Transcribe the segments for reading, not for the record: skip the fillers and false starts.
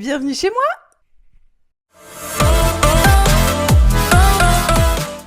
bienvenue chez moi.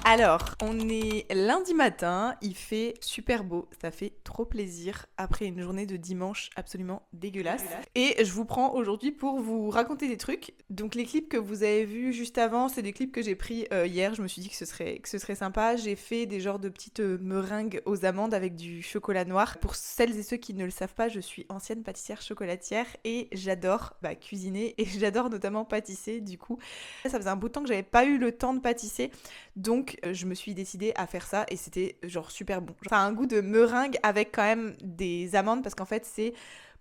Alors, on est lundi matin, il fait super beau, ça fait trop plaisir après une journée de dimanche absolument dégueulasse. Et je vous prends aujourd'hui pour vous raconter des trucs. Donc les clips que vous avez vus juste avant, c'est des clips que j'ai pris hier, je me suis dit que ce serait sympa. J'ai fait des genres de petites meringues aux amandes avec du chocolat noir. Pour celles et ceux qui ne le savent pas, je suis ancienne pâtissière chocolatière et j'adore cuisiner et j'adore notamment pâtisser. Du coup, ça faisait un bout de temps que j'avais pas eu le temps de pâtisser. Donc je me suis décidée à faire ça et c'était genre super bon. Ça a un goût de meringue avec quand même des amandes parce qu'en fait c'est,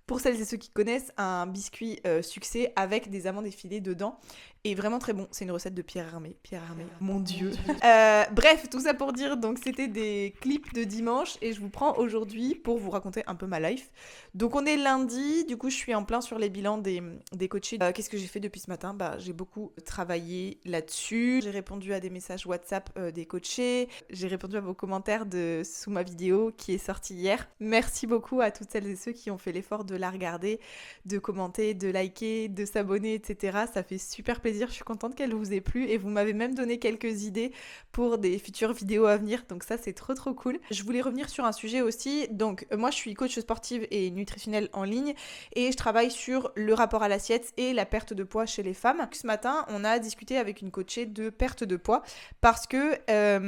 pour celles et ceux qui connaissent, un biscuit sucré avec des amandes effilées dedans. Et vraiment très bon. C'est une recette de Pierre Hermé. Pierre Hermé, mon Dieu. Bref, tout ça pour dire, donc c'était des clips de dimanche et je vous prends aujourd'hui pour vous raconter un peu ma life. Donc on est lundi, du coup je suis en plein sur les bilans des coachés. Qu'est-ce que j'ai fait depuis ce matin ? J'ai beaucoup travaillé là-dessus. J'ai répondu à des messages WhatsApp des coachés. J'ai répondu à vos commentaires sous ma vidéo qui est sortie hier. Merci beaucoup à toutes celles et ceux qui ont fait l'effort de la regarder, de commenter, de liker, de s'abonner, etc. Ça fait super plaisir. Je suis contente qu'elle vous ait plu et vous m'avez même donné quelques idées pour des futures vidéos à venir, donc ça c'est trop cool. Je voulais revenir sur un sujet aussi. Donc moi je suis coach sportive et nutritionnelle en ligne et je travaille sur le rapport à l'assiette et la perte de poids chez les femmes. Ce matin on a discuté avec une coachée de perte de poids parce que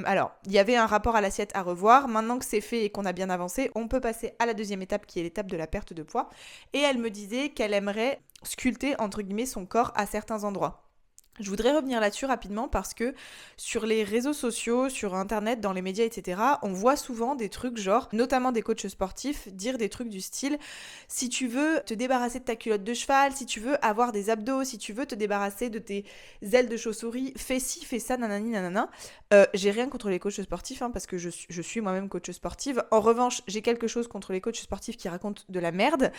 alors il y avait un rapport à l'assiette à revoir. Maintenant que c'est fait et qu'on a bien avancé, on peut passer à la deuxième étape qui est l'étape de la perte de poids. Et elle me disait qu'elle aimerait sculpter entre guillemets son corps à certains endroits. Je voudrais revenir là-dessus rapidement parce que sur les réseaux sociaux, sur internet, dans les médias, etc., on voit souvent des trucs genre, notamment des coachs sportifs, dire des trucs du style « Si tu veux te débarrasser de ta culotte de cheval, si tu veux avoir des abdos, si tu veux te débarrasser de tes ailes de chauve-souris, fais ci, fais ça, nanani, nanana. » J'ai rien contre les coachs sportifs parce que je suis moi-même coach sportive. En revanche, j'ai quelque chose contre les coachs sportifs qui racontent de la merde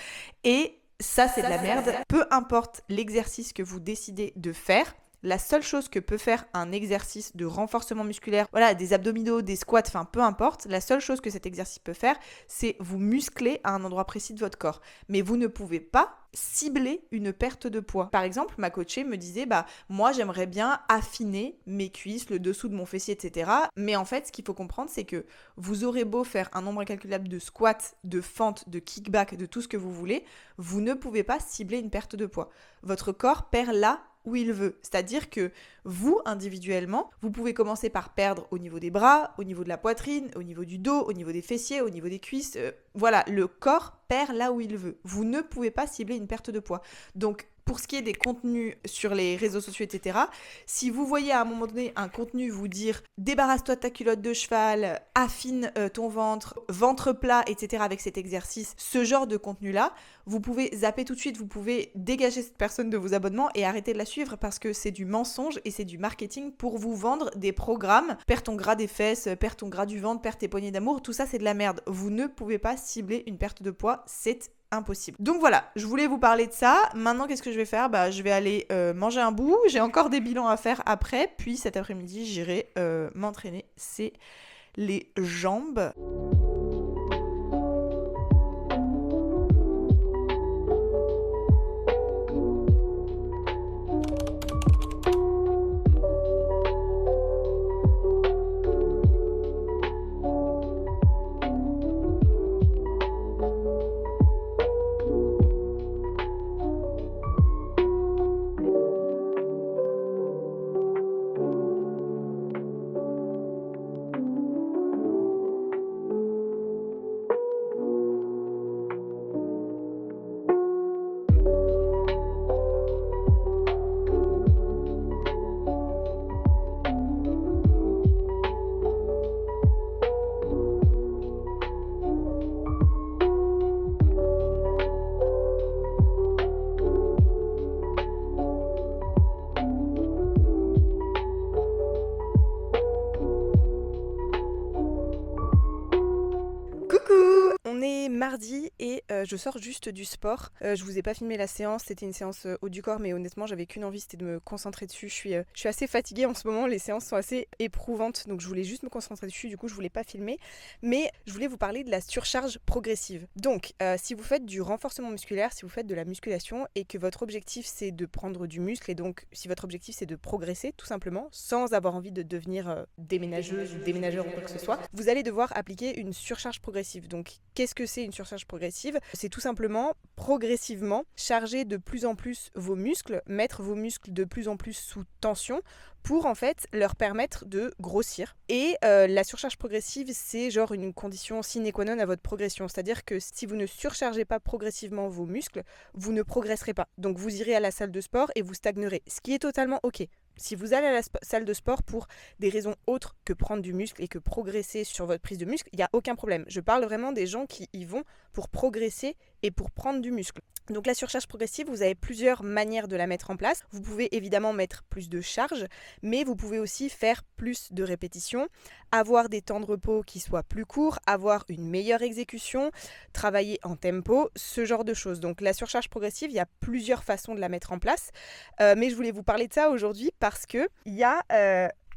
et ça, c'est de la merde. Peu importe l'exercice que vous décidez de faire, la seule chose que peut faire un exercice de renforcement musculaire, voilà, des abdominaux, des squats, enfin peu importe, la seule chose que cet exercice peut faire, c'est vous muscler à un endroit précis de votre corps. Mais vous ne pouvez pas cibler une perte de poids. Par exemple, ma coachée me disait, moi j'aimerais bien affiner mes cuisses, le dessous de mon fessier, etc. Mais en fait, ce qu'il faut comprendre, c'est que vous aurez beau faire un nombre incalculable de squats, de fentes, de kickback, de tout ce que vous voulez, vous ne pouvez pas cibler une perte de poids. Votre corps perd là où il veut. C'est-à-dire que vous, individuellement, vous pouvez commencer par perdre au niveau des bras, au niveau de la poitrine, au niveau du dos, au niveau des fessiers, au niveau des cuisses. Voilà, le corps perd là où il veut. Vous ne pouvez pas cibler une perte de poids. Donc, pour ce qui est des contenus sur les réseaux sociaux, etc., si vous voyez à un moment donné un contenu vous dire « débarrasse-toi de ta culotte de cheval, affine ton ventre, ventre plat, etc. » avec cet exercice, ce genre de contenu-là, vous pouvez zapper tout de suite, vous pouvez dégager cette personne de vos abonnements et arrêter de la suivre parce que c'est du mensonge et c'est du marketing pour vous vendre des programmes. Perds ton gras des fesses, perds ton gras du ventre, perds tes poignées d'amour, tout ça c'est de la merde. Vous ne pouvez pas cibler une perte de poids, c'est impossible. Donc voilà, je voulais vous parler de ça. Maintenant, qu'est-ce que je vais faire ? Je vais aller manger un bout. J'ai encore des bilans à faire après. Puis cet après-midi, j'irai m'entraîner. C'est les jambes. mardi et je sors juste du sport. Je vous ai pas filmé la séance, c'était une séance haut du corps, mais honnêtement j'avais qu'une envie, c'était de me concentrer dessus. Je suis assez fatiguée en ce moment, les séances sont assez éprouvantes, donc je voulais juste me concentrer dessus, du coup je voulais pas filmer. Mais je voulais vous parler de la surcharge progressive. Donc si vous faites du renforcement musculaire, si vous faites de la musculation et que votre objectif c'est de prendre du muscle, et donc si votre objectif c'est de progresser tout simplement, sans avoir envie de devenir déménageuse ou déménageur ou quoi que ce soit, vous allez devoir appliquer une surcharge progressive. Donc qu'est-ce que c'est une surcharge progressive ? C'est tout simplement progressivement charger de plus en plus vos muscles, mettre vos muscles de plus en plus sous tension pour en fait leur permettre de grossir. Et la surcharge progressive, c'est genre une condition sine qua non à votre progression. C'est-à-dire que si vous ne surchargez pas progressivement vos muscles, vous ne progresserez pas. Donc vous irez à la salle de sport et vous stagnerez, ce qui est totalement ok. Si vous allez à la salle de sport pour des raisons autres que prendre du muscle et que progresser sur votre prise de muscle, il n'y a aucun problème. Je parle vraiment des gens qui y vont pour progresser et pour prendre du muscle. Donc la surcharge progressive, vous avez plusieurs manières de la mettre en place. Vous pouvez évidemment mettre plus de charge, mais vous pouvez aussi faire plus de répétitions, avoir des temps de repos qui soient plus courts, avoir une meilleure exécution, travailler en tempo, ce genre de choses. Donc la surcharge progressive, il y a plusieurs façons de la mettre en place, mais je voulais vous parler de ça aujourd'hui parce qu'il y a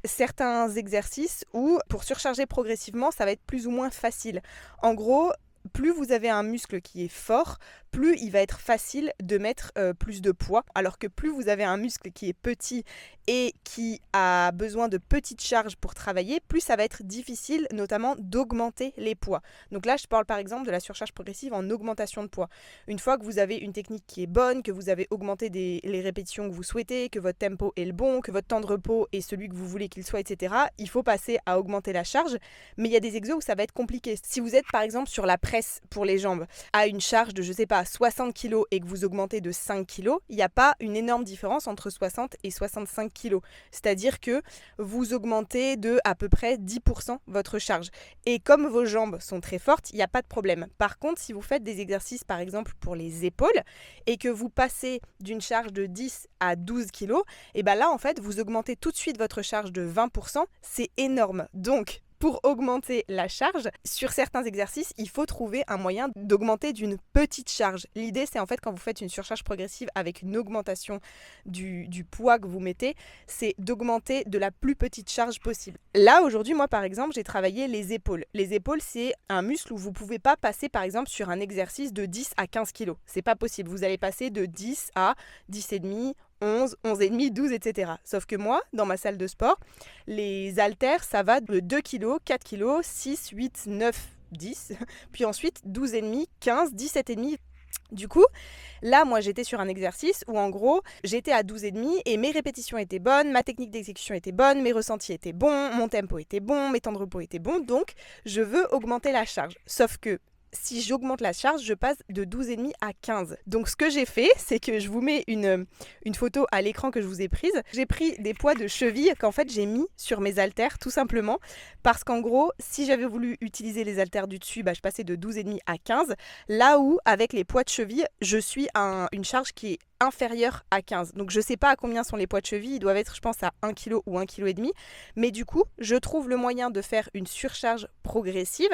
certains exercices où pour surcharger progressivement, ça va être plus ou moins facile. En gros, plus vous avez un muscle qui est fort, plus il va être facile de mettre plus de poids. Alors que plus vous avez un muscle qui est petit et qui a besoin de petites charges pour travailler, plus ça va être difficile notamment d'augmenter les poids. Donc là, je parle par exemple de la surcharge progressive en augmentation de poids. Une fois que vous avez une technique qui est bonne, que vous avez augmenté les répétitions que vous souhaitez, que votre tempo est le bon, que votre temps de repos est celui que vous voulez qu'il soit, etc., il faut passer à augmenter la charge. Mais il y a des exos où ça va être compliqué. Si vous êtes par exemple sur la presse pour les jambes à une charge de, je sais pas, 60 kg et que vous augmentez de 5 kg, il n'y a pas une énorme différence entre 60 et 65 kg. C'est-à-dire que vous augmentez de à peu près 10% votre charge. Et comme vos jambes sont très fortes, il n'y a pas de problème. Par contre, si vous faites des exercices, par exemple, pour les épaules, et que vous passez d'une charge de 10 à 12 kg, et bien là, en fait, vous augmentez tout de suite votre charge de 20%. C'est énorme. Donc, pour augmenter la charge, sur certains exercices, il faut trouver un moyen d'augmenter d'une petite charge. L'idée, c'est en fait quand vous faites une surcharge progressive avec une augmentation du poids que vous mettez, c'est d'augmenter de la plus petite charge possible. Là, aujourd'hui, moi, par exemple, j'ai travaillé les épaules. Les épaules, c'est un muscle où vous ne pouvez pas passer, par exemple, sur un exercice de 10 à 15 kg. C'est pas possible. Vous allez passer de 10 à 10,5, 11, 11,5, 12, etc. Sauf que moi, dans ma salle de sport, les haltères, ça va de 2 kg, 4 kg, 6, 8, 9, 10, puis ensuite 12,5, 15, 17,5. Du coup, là, moi, j'étais sur un exercice où, en gros, j'étais à 12,5 et mes répétitions étaient bonnes, ma technique d'exécution était bonne, mes ressentis étaient bons, mon tempo était bon, mes temps de repos étaient bons, donc je veux augmenter la charge. Sauf que si j'augmente la charge, je passe de 12,5 à 15. Donc ce que j'ai fait, c'est que je vous mets une photo à l'écran que je vous ai prise. J'ai pris des poids de cheville qu'en fait j'ai mis sur mes haltères tout simplement parce qu'en gros, si j'avais voulu utiliser les haltères du dessus, je passais de 12,5 à 15. Là où avec les poids de cheville, je suis à une charge qui est inférieure à 15. Donc je sais pas à combien sont les poids de cheville, ils doivent être je pense à 1 kg ou 1,5 kg. Mais du coup, je trouve le moyen de faire une surcharge progressive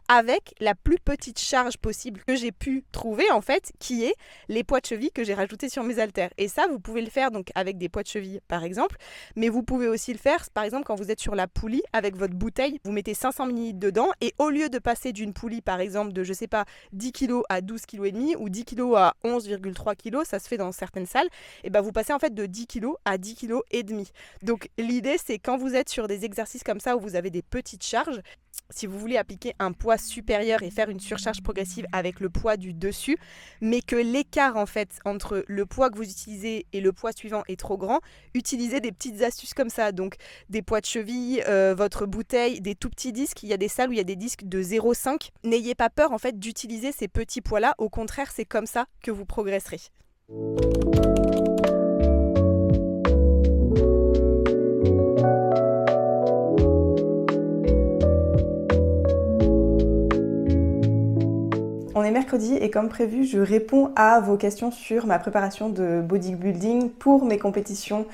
avec la plus petite charge possible que j'ai pu trouver en fait, qui est les poids de cheville que j'ai rajoutés sur mes haltères. Et ça, vous pouvez le faire donc avec des poids de cheville par exemple, mais vous pouvez aussi le faire par exemple quand vous êtes sur la poulie avec votre bouteille, vous mettez 500 ml dedans et au lieu de passer d'une poulie par exemple de je sais pas 10 kg à 12 kg et demi ou 10 kg à 11,3 kg, ça se fait dans certaines salles, et vous passez en fait de 10 kg à 10 kg et demi. Donc l'idée c'est quand vous êtes sur des exercices comme ça où vous avez des petites charges, si vous voulez appliquer un poids supérieur et faire une surcharge progressive avec le poids du dessus, mais que l'écart en fait entre le poids que vous utilisez et le poids suivant est trop grand, utilisez des petites astuces comme ça, donc des poids de cheville, votre bouteille, des tout petits disques. Il y a des salles où il y a des disques de 0,5. N'ayez pas peur en fait d'utiliser ces petits poids-là, au contraire c'est comme ça que vous progresserez. On est mercredi et comme prévu, je réponds à vos questions sur ma préparation de bodybuilding pour mes compétitions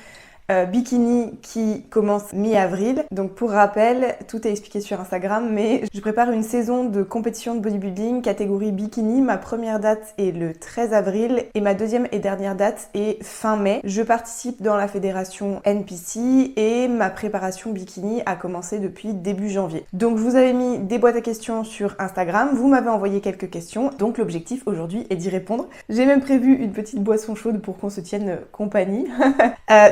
bikini qui commence mi-avril. Donc pour rappel, tout est expliqué sur Instagram, mais je prépare une saison de compétition de bodybuilding catégorie bikini. Ma première date est le 13 avril et ma deuxième et dernière date est fin mai. Je participe dans la fédération NPC et ma préparation bikini a commencé depuis début janvier. Donc je vous avais mis des boîtes à questions sur Instagram, vous m'avez envoyé quelques questions, donc l'objectif aujourd'hui est d'y répondre. J'ai même prévu une petite boisson chaude pour qu'on se tienne compagnie.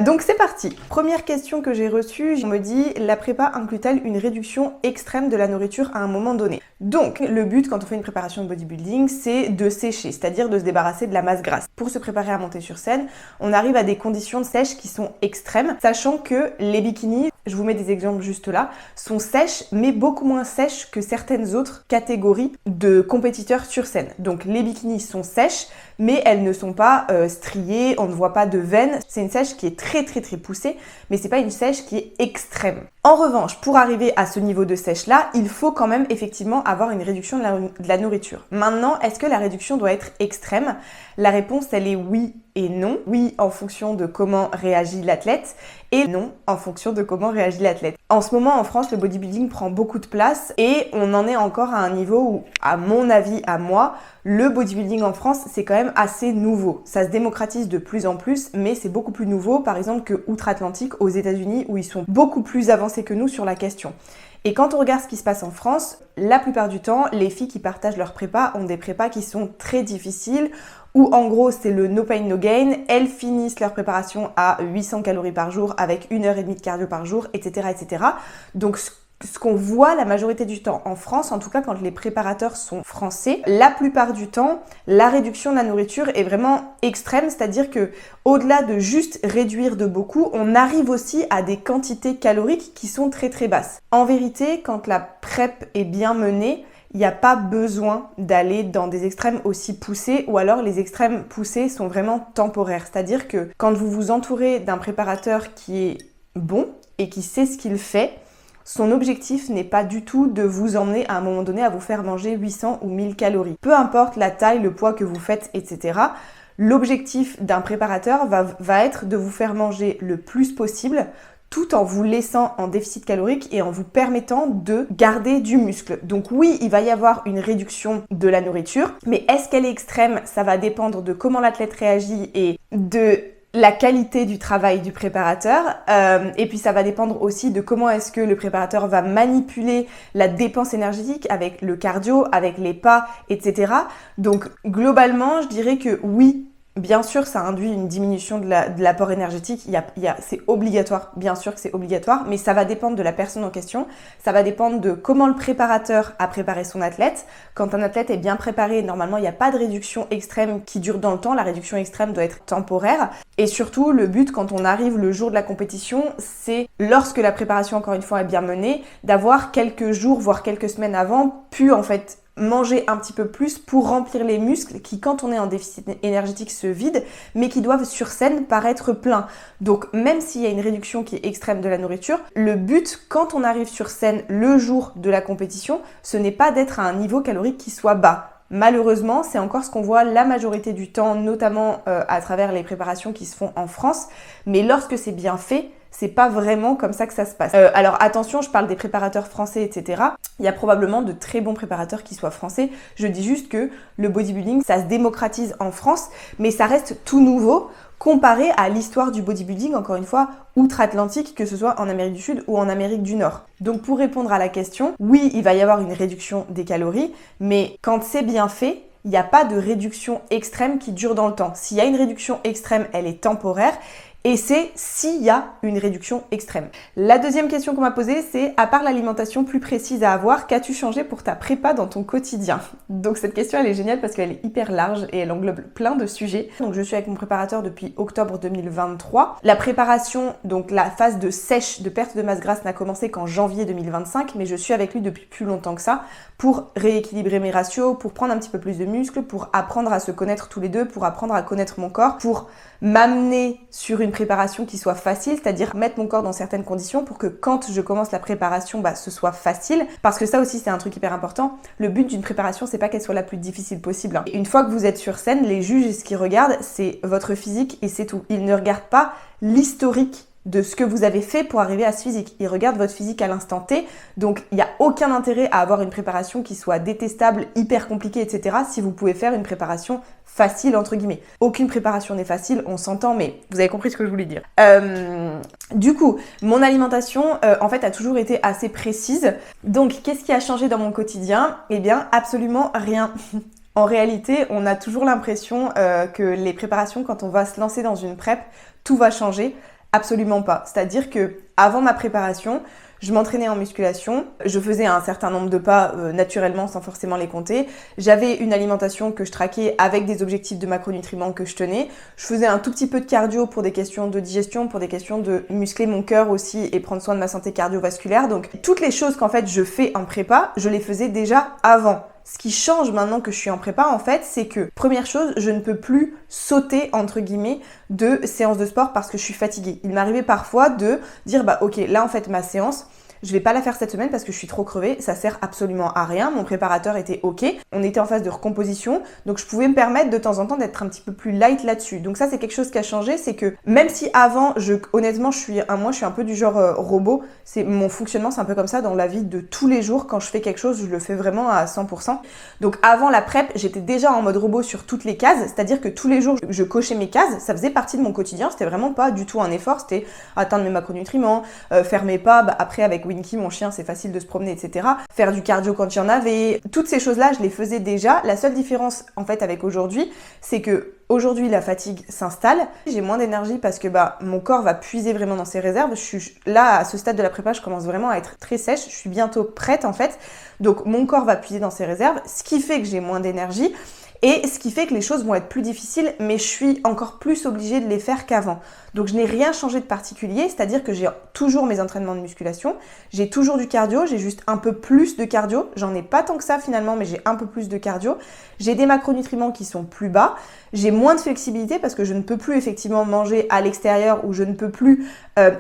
Donc c'est parti. Première question que j'ai reçue, on me dit la prépa inclut-elle une réduction extrême de la nourriture à un moment donné? Donc le but quand on fait une préparation de bodybuilding, c'est de sécher, c'est-à-dire de se débarrasser de la masse grasse. Pour se préparer à monter sur scène, on arrive à des conditions de sèche qui sont extrêmes, sachant que les bikinis, je vous mets des exemples juste là, sont sèches mais beaucoup moins sèches que certaines autres catégories de compétiteurs sur scène. Donc les bikinis sont sèches mais elles ne sont pas striées, on ne voit pas de veines. C'est une sèche qui est très poussée, mais c'est pas une sèche qui est extrême. En revanche, pour arriver à ce niveau de sèche là, il faut quand même effectivement avoir une réduction de la nourriture. Maintenant, est-ce que la réduction doit être extrême? La réponse, elle est oui et non. Oui en fonction de comment réagit l'athlète et non en fonction de comment réagit l'athlète. En ce moment en France, le bodybuilding prend beaucoup de place et on en est encore à un niveau où, à mon avis, à moi, le bodybuilding en France, c'est quand même assez nouveau. Ça se démocratise de plus en plus, mais c'est beaucoup plus nouveau, par exemple, que outre-Atlantique, aux États-Unis, où ils sont beaucoup plus avancés que nous sur la question. Et quand on regarde ce qui se passe en France, la plupart du temps, les filles qui partagent leur prépa ont des prépas qui sont très difficiles, où en gros c'est le no pain no gain, elles finissent leur préparation à 800 calories par jour avec 1h30 de cardio par jour, etc. etc. Donc ce qu'on voit la majorité du temps en France, en tout cas quand les préparateurs sont français, la plupart du temps, la réduction de la nourriture est vraiment extrême, c'est-à-dire que au-delà de juste réduire de beaucoup, on arrive aussi à des quantités caloriques qui sont très basses. En vérité, quand la prep est bien menée, il n'y a pas besoin d'aller dans des extrêmes aussi poussés ou alors les extrêmes poussés sont vraiment temporaires. C'est-à-dire que quand vous vous entourez d'un préparateur qui est bon et qui sait ce qu'il fait, son objectif n'est pas du tout de vous emmener à un moment donné à vous faire manger 800 ou 1000 calories. Peu importe la taille, le poids que vous faites, etc. L'objectif d'un préparateur va être de vous faire manger le plus possible tout en vous laissant en déficit calorique et en vous permettant de garder du muscle. Donc oui, il va y avoir une réduction de la nourriture, mais est-ce qu'elle est extrême? Ça va dépendre de comment l'athlète réagit et de la qualité du travail du préparateur et puis ça va dépendre aussi de comment est-ce que le préparateur va manipuler la dépense énergétique avec le cardio, avec les pas, etc. Donc globalement, je dirais que oui, bien sûr, ça induit une diminution de l'apport énergétique, c'est obligatoire, bien sûr que c'est obligatoire, mais ça va dépendre de la personne en question, ça va dépendre de comment le préparateur a préparé son athlète. Quand un athlète est bien préparé, normalement, il n'y a pas de réduction extrême qui dure dans le temps, la réduction extrême doit être temporaire. Et surtout, le but, quand on arrive le jour de la compétition, c'est, lorsque la préparation, encore une fois, est bien menée, d'avoir quelques jours, voire quelques semaines avant, pu en fait manger un petit peu plus pour remplir les muscles qui, quand on est en déficit énergétique, se vident, mais qui doivent sur scène paraître pleins. Donc même s'il y a une réduction qui est extrême de la nourriture, le but, quand on arrive sur scène le jour de la compétition, ce n'est pas d'être à un niveau calorique qui soit bas. Malheureusement, c'est encore ce qu'on voit la majorité du temps, notamment à travers les préparations qui se font en France, mais lorsque c'est bien fait, c'est pas vraiment comme ça que ça se passe. Alors attention, je parle des préparateurs français, etc. Il y a probablement de très bons préparateurs qui soient français. Je dis juste que le bodybuilding, ça se démocratise en France, mais ça reste tout nouveau comparé à l'histoire du bodybuilding, encore une fois, outre-Atlantique, que ce soit en Amérique du Sud ou en Amérique du Nord. Donc pour répondre à la question, oui, il va y avoir une réduction des calories, mais quand c'est bien fait, il n'y a pas de réduction extrême qui dure dans le temps. S'il y a une réduction extrême, elle est temporaire. Et c'est s'il y a une réduction extrême. La deuxième question qu'on m'a posée, c'est à part l'alimentation plus précise à avoir, qu'as-tu changé pour ta prépa dans ton quotidien? Donc cette question, elle est géniale parce qu'elle est hyper large et elle englobe plein de sujets. Donc je suis avec mon préparateur depuis octobre 2023. La préparation, donc la phase de sèche, de perte de masse grasse n'a commencé qu'en janvier 2025, mais je suis avec lui depuis plus longtemps que ça pour rééquilibrer mes ratios, pour prendre un petit peu plus de muscles, pour apprendre à se connaître tous les deux, pour apprendre à connaître mon corps, pour m'amener sur une préparation qui soit facile, c'est-à-dire mettre mon corps dans certaines conditions pour que quand je commence la préparation, ce soit facile. Parce que ça aussi, c'est un truc hyper important. Le but d'une préparation, c'est pas qu'elle soit la plus difficile possible. Et une fois que vous êtes sur scène, les juges, ce qu'ils regardent, c'est votre physique et c'est tout. Ils ne regardent pas l'historique de ce que vous avez fait pour arriver à ce physique. Ils regardent votre physique à l'instant T. Donc, il n'y a aucun intérêt à avoir une préparation qui soit détestable, hyper compliquée, etc. si vous pouvez faire une préparation facile, entre guillemets. Aucune préparation n'est facile, on s'entend, mais vous avez compris ce que je voulais dire. Du coup, mon alimentation, en fait, a toujours été assez précise. Donc, qu'est-ce qui a changé dans mon quotidien? Eh bien, absolument rien. En réalité, on a toujours l'impression que les préparations, quand on va se lancer dans une prep, tout va changer. Absolument pas. C'est-à-dire que avant ma préparation, je m'entraînais en musculation, je faisais un certain nombre de pas naturellement sans forcément les compter. J'avais une alimentation que je traquais avec des objectifs de macronutriments que je tenais. Je faisais un tout petit peu de cardio pour des questions de digestion, pour des questions de muscler mon cœur aussi et prendre soin de ma santé cardiovasculaire. Donc toutes les choses qu'en fait je fais en prépa, je les faisais déjà avant. Ce qui change maintenant que je suis en prépa, en fait, c'est que, première chose, je ne peux plus sauter, entre guillemets, de séances de sport parce que je suis fatiguée. Il m'arrivait parfois de dire, bah ok, là en fait ma séance, je vais pas la faire cette semaine parce que je suis trop crevée, ça sert absolument à rien. Mon préparateur était ok, on était en phase de recomposition, donc je pouvais me permettre de temps en temps d'être un petit peu plus light là-dessus. Donc ça c'est quelque chose qui a changé, c'est que même si avant, honnêtement, je suis un peu du genre robot, mon fonctionnement c'est un peu comme ça dans la vie de tous les jours. Quand je fais quelque chose, je le fais vraiment à 100%. Donc avant la prep, j'étais déjà en mode robot sur toutes les cases, c'est-à-dire que tous les jours je cochais mes cases, ça faisait partie de mon quotidien, c'était vraiment pas du tout un effort, c'était atteindre mes macronutriments, faire mes pas, après avec Winky, mon chien, c'est facile de se promener, etc. Faire du cardio quand il y en avait. Toutes ces choses-là, je les faisais déjà. La seule différence, en fait, avec aujourd'hui, c'est que aujourd'hui, la fatigue s'installe. J'ai moins d'énergie parce que mon corps va puiser vraiment dans ses réserves. Je suis là, à ce stade de la prépa, je commence vraiment à être très sèche. Je suis bientôt prête, en fait. Donc, mon corps va puiser dans ses réserves, ce qui fait que j'ai moins d'énergie. Et ce qui fait que les choses vont être plus difficiles, mais je suis encore plus obligée de les faire qu'avant. Donc je n'ai rien changé de particulier, c'est-à-dire que j'ai toujours mes entraînements de musculation, j'ai toujours du cardio, j'ai juste un peu plus de cardio, j'en ai pas tant que ça finalement, mais j'ai un peu plus de cardio. J'ai des macronutriments qui sont plus bas, j'ai moins de flexibilité parce que je ne peux plus effectivement manger à l'extérieur ou je ne peux plus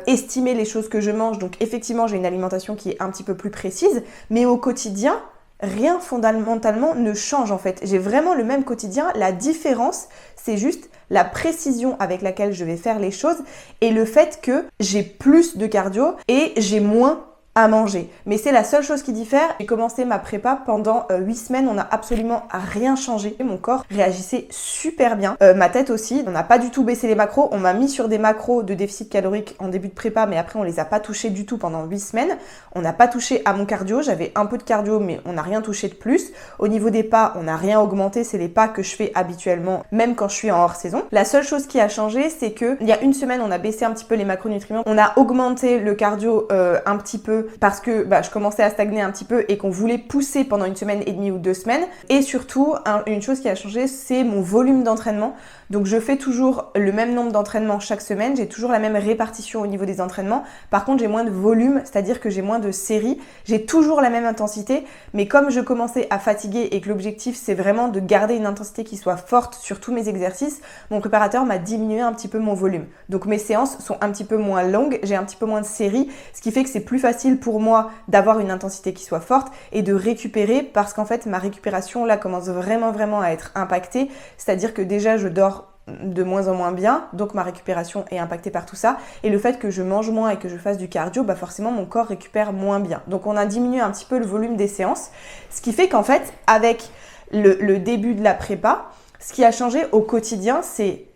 estimer les choses que je mange. Donc effectivement, j'ai une alimentation qui est un petit peu plus précise, mais au quotidien, rien fondamentalement ne change en fait. J'ai vraiment le même quotidien. La différence, c'est juste la précision avec laquelle je vais faire les choses et le fait que j'ai plus de cardio et j'ai moins à manger. Mais c'est la seule chose qui diffère. J'ai commencé ma prépa pendant 8 semaines, on n'a absolument rien changé. Mon corps réagissait super bien. Ma tête aussi, on n'a pas du tout baissé les macros. On m'a mis sur des macros de déficit calorique en début de prépa, mais après on les a pas touchés du tout pendant 8 semaines. On n'a pas touché à mon cardio, j'avais un peu de cardio, mais on n'a rien touché de plus. Au niveau des pas, on n'a rien augmenté, c'est les pas que je fais habituellement, même quand je suis en hors saison. La seule chose qui a changé, c'est que il y a une semaine, on a baissé un petit peu les macronutriments. On a augmenté le cardio un petit peu parce que je commençais à stagner un petit peu et qu'on voulait pousser pendant une semaine et demie ou 2 semaines. Et surtout, une chose qui a changé, c'est mon volume d'entraînement. Donc je fais toujours le même nombre d'entraînements chaque semaine, j'ai toujours la même répartition au niveau des entraînements. Par contre, j'ai moins de volume, c'est-à-dire que j'ai moins de séries. J'ai toujours la même intensité, mais comme je commençais à fatiguer et que l'objectif c'est vraiment de garder une intensité qui soit forte sur tous mes exercices, mon préparateur m'a diminué un petit peu mon volume. Donc mes séances sont un petit peu moins longues, j'ai un petit peu moins de séries, ce qui fait que c'est plus facile pour moi d'avoir une intensité qui soit forte et de récupérer parce qu'en fait ma récupération là commence vraiment à être impactée, c'est-à-dire que déjà je dors de moins en moins bien, donc ma récupération est impactée par tout ça, et le fait que je mange moins et que je fasse du cardio, forcément mon corps récupère moins bien. Donc on a diminué un petit peu le volume des séances, ce qui fait qu'en fait avec le début de la prépa, ce qui a changé au quotidien, c'est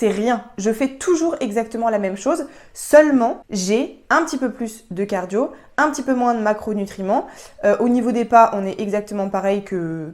rien. Je fais toujours exactement la même chose, seulement j'ai un petit peu plus de cardio, un petit peu moins de macronutriments. Au niveau des pas, on est exactement pareil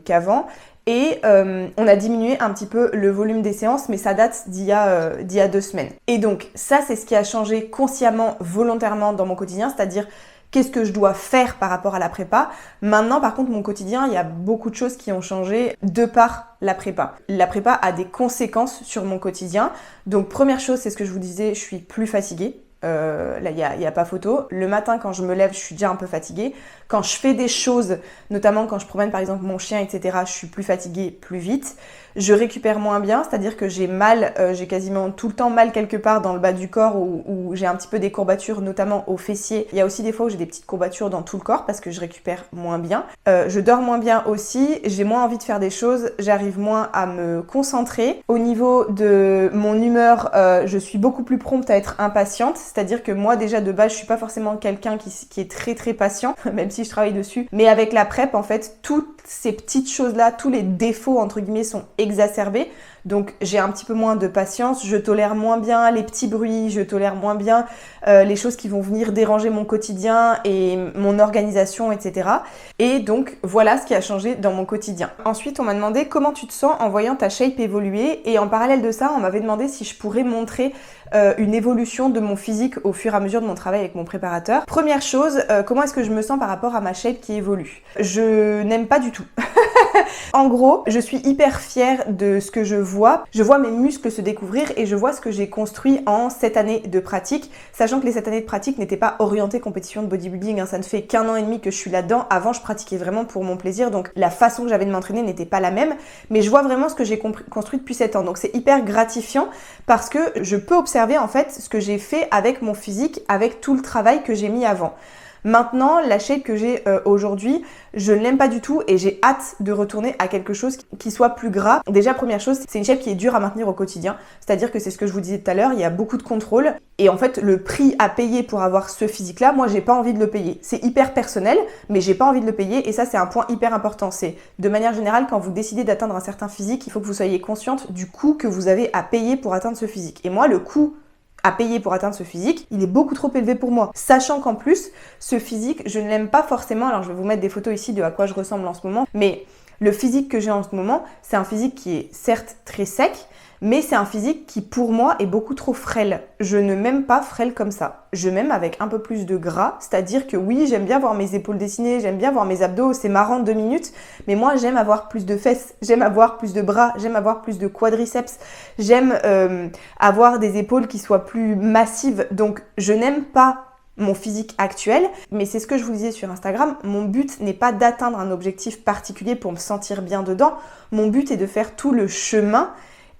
qu'avant. Et on a diminué un petit peu le volume des séances, mais ça date d'il y a 2 semaines. Et donc ça, c'est ce qui a changé consciemment, volontairement dans mon quotidien, c'est-à-dire qu'est-ce que je dois faire par rapport à la prépa. Maintenant, par contre, mon quotidien, il y a beaucoup de choses qui ont changé de par la prépa. La prépa a des conséquences sur mon quotidien. Donc première chose, c'est ce que je vous disais, je suis plus fatiguée. Là, il y a pas photo. Le matin, quand je me lève, je suis déjà un peu fatiguée. Quand je fais des choses, notamment quand je promène par exemple mon chien, etc., je suis plus fatiguée plus vite. Je récupère moins bien, c'est-à-dire que j'ai mal, j'ai quasiment tout le temps mal quelque part dans le bas du corps où j'ai un petit peu des courbatures, notamment aux fessiers. Il y a aussi des fois où j'ai des petites courbatures dans tout le corps parce que je récupère moins bien. Je dors moins bien aussi, j'ai moins envie de faire des choses, j'arrive moins à me concentrer. Au niveau de mon humeur, je suis beaucoup plus prompte à être impatiente. c'est-à-dire que moi déjà de base je suis pas forcément quelqu'un qui est très très patient, même si je travaille dessus, mais avec la prep en fait toutes ces petites choses-là, tous les défauts entre guillemets sont exacerbés. Donc j'ai un petit peu moins de patience, je tolère moins bien les petits bruits, je tolère moins bien les choses qui vont venir déranger mon quotidien et mon organisation, etc. Et donc voilà ce qui a changé dans mon quotidien. Ensuite on m'a demandé comment tu te sens en voyant ta shape évoluer, et en parallèle de ça on m'avait demandé si je pourrais montrer une évolution de mon physique au fur et à mesure de mon travail avec mon préparateur. Première chose, comment est-ce que je me sens par rapport à ma shape qui évolue? Je n'aime pas du tout. En gros, je suis hyper fière de ce que je vois mes muscles se découvrir et je vois ce que j'ai construit en 7 années de pratique, sachant que les 7 années de pratique n'étaient pas orientées compétition de bodybuilding, hein. Ça ne fait qu'1 an et demi que je suis là-dedans. Avant, je pratiquais vraiment pour mon plaisir, donc la façon que j'avais de m'entraîner n'était pas la même, mais je vois vraiment ce que j'ai construit depuis 7 ans, donc c'est hyper gratifiant parce que je peux observer en fait ce que j'ai fait avec mon physique, avec tout le travail que j'ai mis avant. Maintenant, la shape que j'ai aujourd'hui, je ne l'aime pas du tout et j'ai hâte de retourner à quelque chose qui soit plus gras. Déjà, première chose, c'est une shape qui est dure à maintenir au quotidien. C'est-à-dire que c'est ce que je vous disais tout à l'heure, il y a beaucoup de contrôle. Et en fait, le prix à payer pour avoir ce physique-là, moi, j'ai pas envie de le payer. C'est hyper personnel, mais j'ai pas envie de le payer. Et ça, c'est un point hyper important. C'est, de manière générale, quand vous décidez d'atteindre un certain physique, il faut que vous soyez consciente du coût que vous avez à payer pour atteindre ce physique. Et moi, le coût à payer pour atteindre ce physique, il est beaucoup trop élevé pour moi. Sachant qu'en plus, ce physique, je ne l'aime pas forcément. Alors je vais vous mettre des photos ici de à quoi je ressemble en ce moment, mais le physique que j'ai en ce moment, c'est un physique qui est certes très sec, mais c'est un physique qui pour moi est beaucoup trop frêle. Je ne m'aime pas frêle comme ça. Je m'aime avec un peu plus de gras, c'est-à-dire que oui, j'aime bien voir mes épaules dessinées, j'aime bien voir mes abdos, c'est marrant 2 minutes, mais moi j'aime avoir plus de fesses, j'aime avoir plus de bras, j'aime avoir plus de quadriceps, j'aime avoir des épaules qui soient plus massives, donc je n'aime pas mon physique actuel, mais c'est ce que je vous disais sur Instagram, mon but n'est pas d'atteindre un objectif particulier pour me sentir bien dedans, mon but est de faire tout le chemin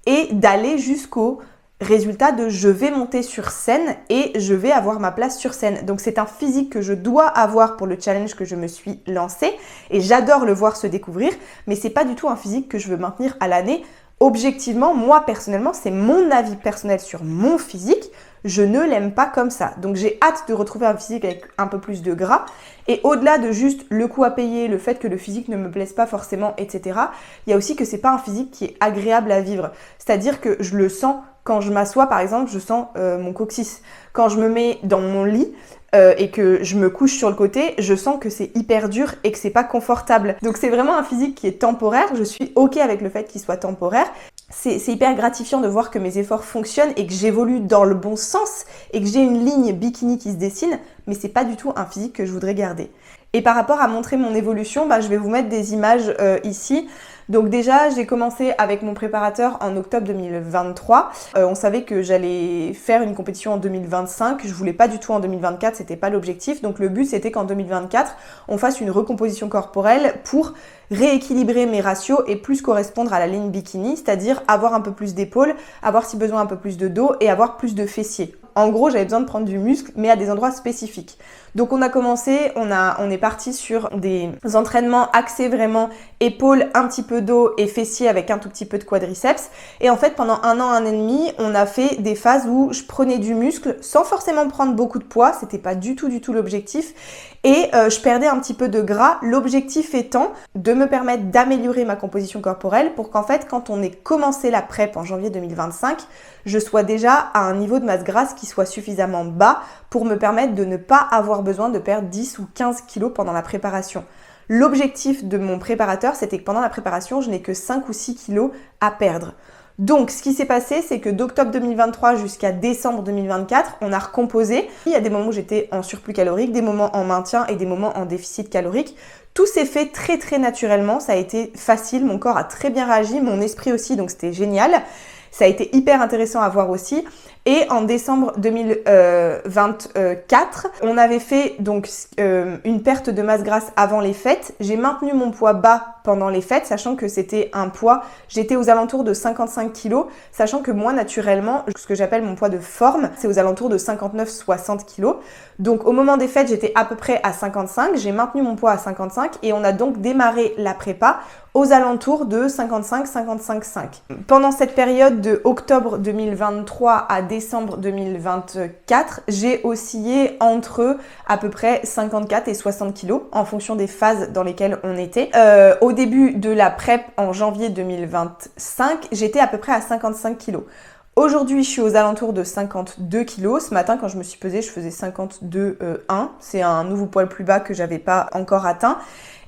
et d'aller jusqu'au résultat de je vais monter sur scène et je vais avoir ma place sur scène. Donc c'est un physique que je dois avoir pour le challenge que je me suis lancé et j'adore le voir se découvrir, mais c'est pas du tout un physique que je veux maintenir à l'année. Objectivement, moi personnellement, c'est mon avis personnel sur mon physique, je ne l'aime pas comme ça. Donc j'ai hâte de retrouver un physique avec un peu plus de gras. Et au-delà de juste le coût à payer, le fait que le physique ne me plaise pas forcément, etc., il y a aussi que c'est pas un physique qui est agréable à vivre. C'est-à-dire que je le sens quand je m'assois, par exemple, je sens mon coccyx. Quand je me mets dans mon lit et que je me couche sur le côté, je sens que c'est hyper dur et que c'est pas confortable. Donc c'est vraiment un physique qui est temporaire. Je suis ok avec le fait qu'il soit temporaire. C'est hyper gratifiant de voir que mes efforts fonctionnent et que j'évolue dans le bon sens et que j'ai une ligne bikini qui se dessine, mais c'est pas du tout un physique que je voudrais garder. Et par rapport à montrer mon évolution, je vais vous mettre des images ici. Donc déjà, j'ai commencé avec mon préparateur en octobre 2023. On savait que j'allais faire une compétition en 2025. Je voulais pas du tout en 2024, c'était pas l'objectif. Donc le but, c'était qu'en 2024, on fasse une recomposition corporelle pour rééquilibrer mes ratios et plus correspondre à la ligne bikini, c'est-à-dire avoir un peu plus d'épaules, avoir si besoin un peu plus de dos et avoir plus de fessiers. En gros, j'avais besoin de prendre du muscle, mais à des endroits spécifiques. Donc on a commencé, on est parti sur des entraînements axés vraiment épaules, un petit peu dos et fessiers avec un tout petit peu de quadriceps. Et en fait, pendant 1 an, 1 an et demi, on a fait des phases où je prenais du muscle sans forcément prendre beaucoup de poids. C'était pas du tout l'objectif. Et je perdais un petit peu de gras. L'objectif étant de me permettre d'améliorer ma composition corporelle pour qu'en fait, quand on ait commencé la prep en janvier 2025, je sois déjà à un niveau de masse grasse qui soit suffisamment bas pour me permettre de ne pas avoir besoin de perdre 10 ou 15 kilos pendant la préparation. L'objectif de mon préparateur, c'était que pendant la préparation, je n'ai que 5 ou 6 kilos à perdre. Donc, ce qui s'est passé, c'est que d'octobre 2023 jusqu'à décembre 2024, on a recomposé. Il y a des moments où j'étais en surplus calorique, des moments en maintien et des moments en déficit calorique. Tout s'est fait très très naturellement, ça a été facile, mon corps a très bien réagi, mon esprit aussi, donc c'était génial. Ça a été hyper intéressant à voir aussi. Et en décembre 2024, on avait fait donc une perte de masse grasse avant les fêtes. J'ai maintenu mon poids bas pendant les fêtes, sachant que c'était un poids, j'étais aux alentours de 55 kg, sachant que moi, naturellement, ce que j'appelle mon poids de forme, c'est aux alentours de 59-60 kg. Donc au moment des fêtes, j'étais à peu près à 55, j'ai maintenu mon poids à 55 et on a donc démarré la prépa aux alentours de 55-55,5. Pendant cette période de octobre 2023 à décembre décembre 2024, j'ai oscillé entre à peu près 54 et 60 kilos en fonction des phases dans lesquelles on était. Au début de la prep en janvier 2025, j'étais à peu près à 55 kilos. Aujourd'hui, je suis aux alentours de 52 kilos. Ce matin, quand je me suis pesée, je faisais 52,1. C'est un nouveau poids plus bas que j'avais pas encore atteint.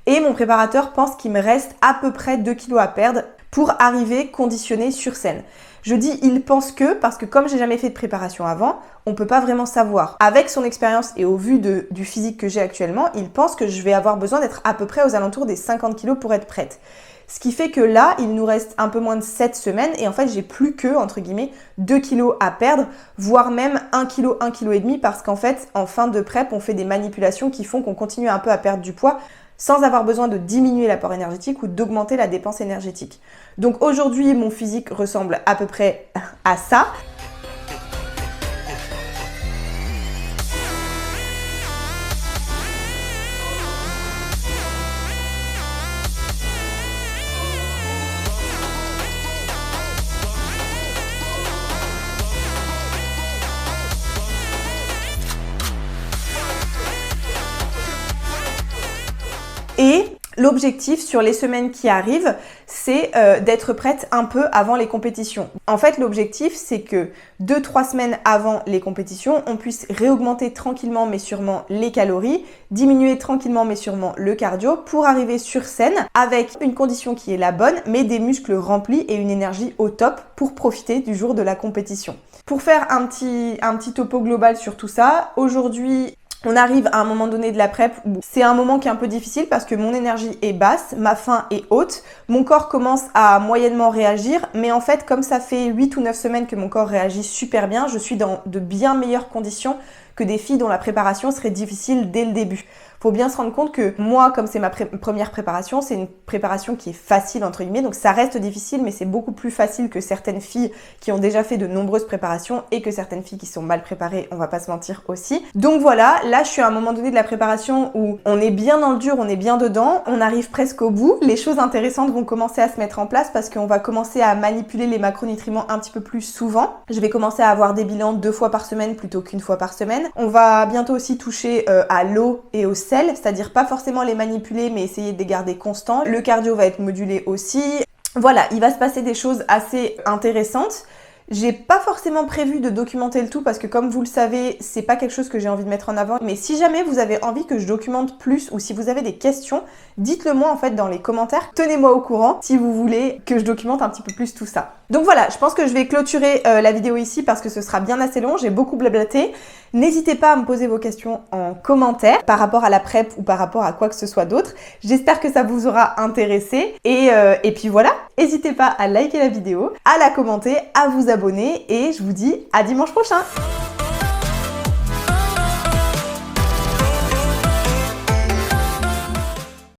Et mon préparateur pense qu'il me reste à peu près 2 kilos à perdre pour arriver conditionnée sur scène. Je dis il pense que parce que comme j'ai jamais fait de préparation avant, on peut pas vraiment savoir. Avec son expérience et au vu du physique que j'ai actuellement, il pense que je vais avoir besoin d'être à peu près aux alentours des 50 kilos pour être prête. Ce qui fait que là, il nous reste un peu moins de 7 semaines et en fait, j'ai plus que, entre guillemets, 2 kilos à perdre, voire même 1 kg, 1,5 kg parce qu'en fait, en fin de prep, on fait des manipulations qui font qu'on continue un peu à perdre du poids sans avoir besoin de diminuer l'apport énergétique ou d'augmenter la dépense énergétique. Donc aujourd'hui, mon physique ressemble à peu près à ça. Et l'objectif sur les semaines qui arrivent, c'est d'être prête un peu avant les compétitions. En fait, l'objectif, c'est que 2-3 semaines avant les compétitions, on puisse réaugmenter tranquillement mais sûrement les calories, diminuer tranquillement mais sûrement le cardio pour arriver sur scène avec une condition qui est la bonne, mais des muscles remplis et une énergie au top pour profiter du jour de la compétition. Pour faire un petit topo global sur tout ça, aujourd'hui, on arrive à un moment donné de la prep où c'est un moment qui est un peu difficile parce que mon énergie est basse, ma faim est haute, mon corps commence à moyennement réagir, mais en fait comme ça fait 8 ou 9 semaines que mon corps réagit super bien, je suis dans de bien meilleures conditions que des filles dont la préparation serait difficile dès le début. Faut bien se rendre compte que moi, comme c'est ma première préparation, c'est une préparation qui est facile entre guillemets, donc ça reste difficile, mais c'est beaucoup plus facile que certaines filles qui ont déjà fait de nombreuses préparations et que certaines filles qui sont mal préparées, on va pas se mentir aussi. Donc voilà, là je suis à un moment donné de la préparation où on est bien dans le dur, on est bien dedans, on arrive presque au bout. Les choses intéressantes vont commencer à se mettre en place parce qu'on va commencer à manipuler les macronutriments un petit peu plus souvent. Je vais commencer à avoir des bilans 2 fois par semaine plutôt qu'une fois par semaine. On va bientôt aussi toucher à l'eau et au sel, c'est-à-dire pas forcément les manipuler mais essayer de les garder constants. Le cardio va être modulé aussi. Voilà, il va se passer des choses assez intéressantes. J'ai pas forcément prévu de documenter le tout parce que comme vous le savez, c'est pas quelque chose que j'ai envie de mettre en avant. Mais si jamais vous avez envie que je documente plus ou si vous avez des questions, dites-le moi en fait dans les commentaires. Tenez-moi au courant si vous voulez que je documente un petit peu plus tout ça. Donc voilà, je pense que je vais clôturer la vidéo ici parce que ce sera bien assez long. J'ai beaucoup blablaté. N'hésitez pas à me poser vos questions en commentaire par rapport à la prep ou par rapport à quoi que ce soit d'autre. J'espère que ça vous aura intéressé. Et puis voilà, n'hésitez pas à liker la vidéo, à la commenter, à vous abonner et je vous dis à dimanche prochain.